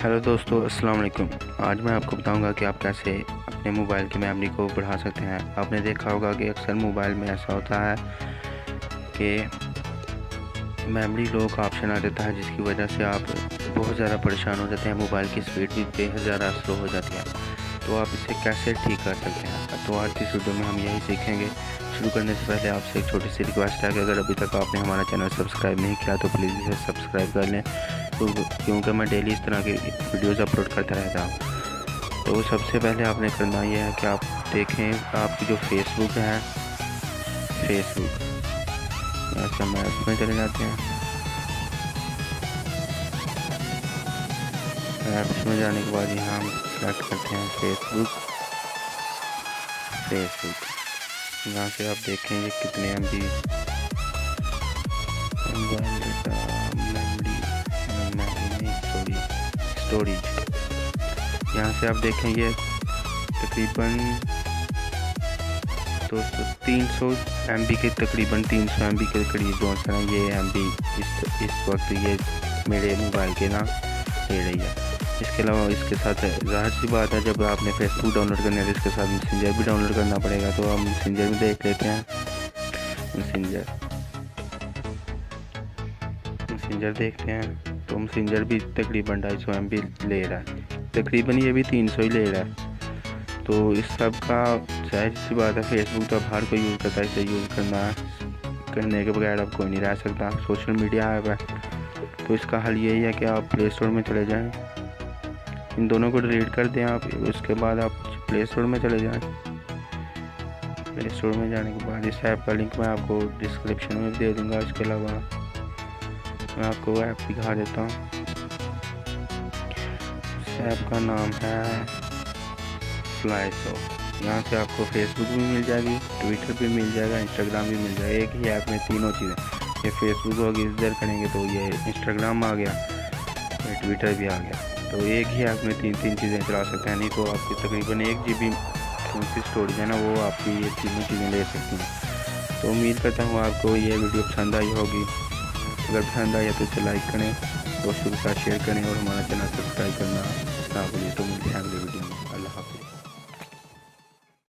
Hello दोस्तों, अस्सलाम वालेकुम। आज मैं आपको बताऊंगा कि आप कैसे अपने मोबाइल की मेमोरी को बढ़ा सकते हैं। आपने देखा होगा कि अक्सर मोबाइल में ऐसा होता है कि मेमोरी लो का ऑप्शन आ जाता है, जिसकी वजह से आप बहुत ज़्यादा परेशान हो जाते हैं। मोबाइल की स्पीड भी बेहद ज़्यादा स्लो हो जाती है। तो आप इसे कैसे ठीक कर सकते हैं, तो आज की वीडियो में हम यही सीखेंगे। शुरू करने से पहले आपसे एक छोटी सी रिक्वेस्ट है कि अगर अभी तक आपने हमारा चैनल सब्सक्राइब नहीं किया तो प्लीज़ इसे सब्सक्राइब कर लें, तो क्योंकि मैं डेली इस तरह की वीडियोज़ अपलोड करता रहता हूँ। तो सबसे पहले आपने करना ये है कि आप देखें आपकी जो फेसबुक है, फेसबुक ऐसे हम ऐप्स में चले जाते हैं। ऐप्स में जाने के बाद यहाँ हम सेलेक्ट करते हैं फेसबुक। यहाँ से आप देखेंगे कितने MB स्टोरेज। यहाँ से आप देखेंगे तकरीबन 300 MB के, तकरीबन 300 MB के करीब जो है ये MB इस वक्त ये मेरे मोबाइल के ना ले रही है। इसके अलावा इसके साथ ज़ाहिर सी बात है, जब आपने फेसबुक डाउनलोड करना है तो इसके साथ मैसेंजर भी डाउनलोड करना पड़ेगा। तो हम मैसेंजर में देख लेते हैं। मैसेंजर देखते हैं तो मैसेंजर भी तकरीबन 250 MB ले रहा है, तकरीबन ये भी 300 ही ले रहा है। तो इस सब का जाहिर सी बात है, फेसबुक तो अब हर कोई यूज़ करता है, इसे यूज़ करने के बगैर अब कोई नहीं रह सकता। सोशल मीडिया ऐप है, तो इसका हल यही है कि आप प्ले स्टोर में चले जाएं, इन दोनों को डिलीट कर दें आप। उसके बाद आप प्ले स्टोर में चले जाएं। प्ले स्टोर में जाने के बाद इस ऐप का लिंक मैं आपको डिस्क्रिप्शन में दे दूंगा। इसके अलावा मैं आपको ऐप दिखा देता हूँ। इस ऐप का नाम है फ्लाईसो। यहाँ से आपको फेसबुक भी मिल जाएगी, ट्विटर भी मिल जाएगा, इंस्टाग्राम भी मिल जाएगा। एक ही ऐप में तीनों चीज़ें, ये फेसबुक होगी, इधर करेंगे तो ये इंस्टाग्राम आ गया, ये ट्विटर भी आ गया। तो एक ही ऐप में तीन चीज़ें चला सकते हैं। नहीं तो आपकी तकरीबन 1 GB की स्टोरेज है ना, वो आपकी ये तीनों चीज़ें ले सकती हैं। तो उम्मीद करता हूँ आपको ये वीडियो पसंद आई होगी। अगर पसंद आया तो इसे लाइक करें, दोस्तों के साथ शेयर करें और हमारा चैनल सब्सक्राइब करना ना भूलिए। तो मिलते हैं अगली वीडियो।